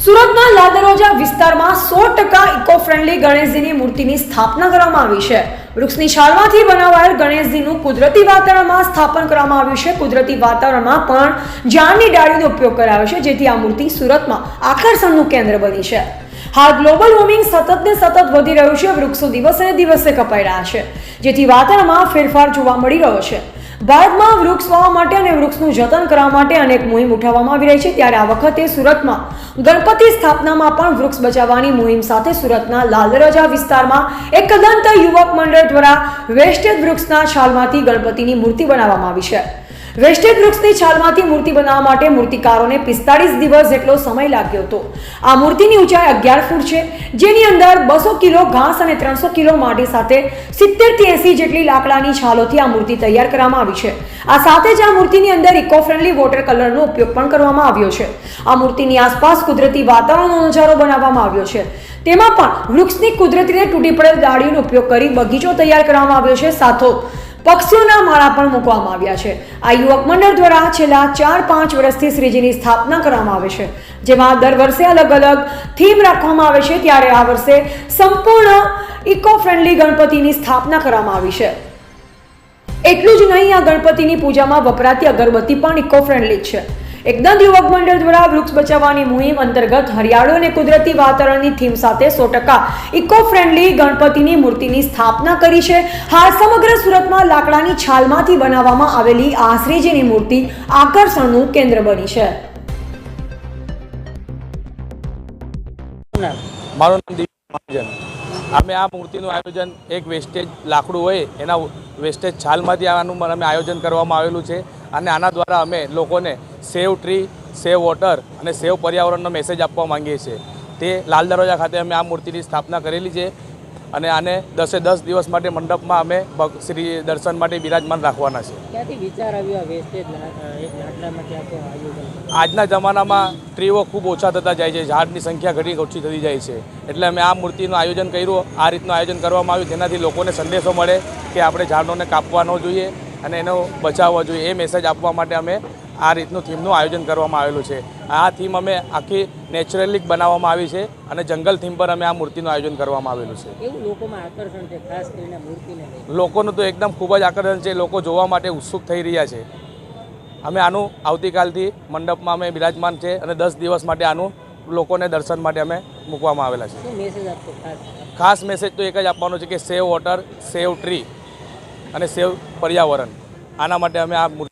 સુરતના લાલદરવાજા વિસ્તારમાં 100% eco friendly ગણેશજીની મૂર્તિની સ્થાપના કરવામાં આવી છે। વૃક્ષની છાલમાંથી બનાવાયેલ ગણેશજીનું કુદરતી વાતાવરણમાં સ્થાપન કરવામાં આવ્યું છે। કુદરતી વાતાવરણમાં પણ ઝાડની ડાળીનો ઉપયોગ કરાયો છે, જેથી આ મૂર્તિ સુરતમાં આકર્ષણનું કેન્દ્ર બની છે। હાલ ગ્લોબલ વોર્મિંગ સતત વધી રહ્યું છે। વૃક્ષો દિવસે ને દિવસે કપાઈ રહ્યા છે, જેથી વાતાવરણમાં ફેરફાર જોવા મળી રહ્યો છે। ભારતમાં વૃક્ષ વાવવા માટે અને વૃક્ષનું જતન કરવા માટે અનેક મુહિમ ઉઠાવવામાં આવી રહી છે। ત્યારે આ વખતે સુરતમાં ગણપતિ સ્થાપનામાં પણ વૃક્ષ બચાવવાની મુહિમ સાથે સુરતના લાલદરવાજા વિસ્તારમાં એક કદંત યુવક મંડળ દ્વારા વેસ્ટેજ વૃક્ષના છાલમાંથી ગણપતિની મૂર્તિ બનાવવામાં આવી છે। વેસ્ટેજ વૃક્ષની છાલમાંથી મૂર્તિ બનાવવા માટે મૂર્તિકારોને 45 દિવસ જેટલો સમય લાગ્યો હતો। આ મૂર્તિની ઊંચાઈ 11 ફૂટ છે, જેની અંદર 200 કિલો ઘાસ અને 300 કિલો માટી સાથે 70 થી 80 જેટલી લાકડાની છાલોથી આ મૂર્તિ તૈયાર કરવામાં આવી છે। આ સાથે જ આ મૂર્તિની અંદર ઇકો ફ્રેન્ડલી વોટર કલરનો ઉપયોગ પણ કરવામાં આવ્યો છે। આ મૂર્તિની આસપાસ કુદરતી વાતાવરણનો નજારો બનાવવામાં આવ્યો છે। તેમાં પણ વૃક્ષની કુદરતી રીતે તૂટી પડેલ ડાળીઓનો ઉપયોગ કરી બગીચો તૈયાર કરવામાં આવ્યો છે। સાથો પક્ષીઓના માળા પણ મૂકવામાં આવ્યા છે। આ યુવક મંડળ દ્વારા છેલ્લા 4-5 વર્ષથી શ્રીજીની સ્થાપના કરવામાં આવે છે, જેમાં દર વર્ષે અલગ અલગ થીમ રાખવામાં આવે છે। ત્યારે આ વર્ષે સંપૂર્ણ ઇકો ફ્રેન્ડલી ગણપતિની સ્થાપના કરવામાં આવી છે। એટલું જ નહીં, આ ગણપતિની પૂજામાં વપરાતી અગરબત્તી પણ ઇકો ફ્રેન્ડલી છે। એકદમ યુવક મંડળ દ્વારા વૃક્ષ બચાવવાની મુહિમ અંતર્ગત હરિયાળો અને કુદરતી વાતાવરણની થીમ સાથે 100% ઇકો ફ્રેન્ડલી ગણપતિની મૂર્તિની સ્થાપના કરી છે। હાલ સમગ્ર સુરતમાં લાકડાની છાલમાંથી બનાવવામાં આવેલી આ શ્રીજીની મૂર્તિ આકર્ષણનું કેન્દ્ર બની છે। મારું નામ દિવ્ય મહાજન। અમે આ મૂર્તિનું આયોજન એક વેસ્ટેજ લાકડું હોય એના વેસ્ટેજ છાલમાંથી આનું અમે આયોજન કરવામાં આવેલું છે, અને આના દ્વારા અમે લોકોને સેવ ટ્રી, સેવ વોટર અને સેવ પર્યાવરણનો મેસેજ આપવા માંગીએ છીએ। તે લાલદરવાજા ખાતે અમે આ મૂર્તિની સ્થાપના કરેલી છે, અને આને 10 દિવસ માટે મંડપમાં અમે શ્રી દર્શન માટે બિરાજમાન રાખવાના છે। ક્યાંથી વિચાર આવ્યો વેસ્ટેજ એક લાકડામાંથી આખો આયોજન? આજના જમાનામાં ટ્રીઓ ખૂબ ઓછા થતા જાય છે, ઝાડની સંખ્યા ઘણી ઓછી થતી જાય છે, એટલે અમે આ મૂર્તિનું આયોજન કર્યું। આ રીતનું આયોજન કરવામાં આવ્યું જેનાથી લોકોને સંદેશો મળે કે આપણે ઝાડોને કાપવા ન જોઈએ અને એનો બચાવવો જોઈએ। એ મેસેજ આપવા માટે અમે આ રીતનું થીમનું આયોજન કરવામાં આવેલું છે। આ થીમ અમે આખી નેચરલી બનાવવામાં આવી છે, અને જંગલ થીમ પર અમે આ મૂર્તિનું આયોજન કરવામાં આવેલું છે। એવું લોકોમાં આકર્ષણ છે, ખાસ કરીને મૂર્તિને લઈને? લોકોનું તો એકદમ ખૂબ જ આકર્ષણ છે, લોકો જોવા માટે ઉત્સુક થઈ રહ્યા છે। અમે આનું આવતીકાલથી મંડપમાં અમે બિરાજમાન છે, અને 10 દિવસ માટે આનું લોકોને દર્શન માટે અમે મૂકવામાં આવેલા છે। શું મેસેજ આપશો? ખાસ મેસેજ તો એક જ આપવાનો છે કે સેવ વોટર, સેવ ટ્રી અને સેવ પર્યાવરણ, આના માટે અમે આ મૂર્તિ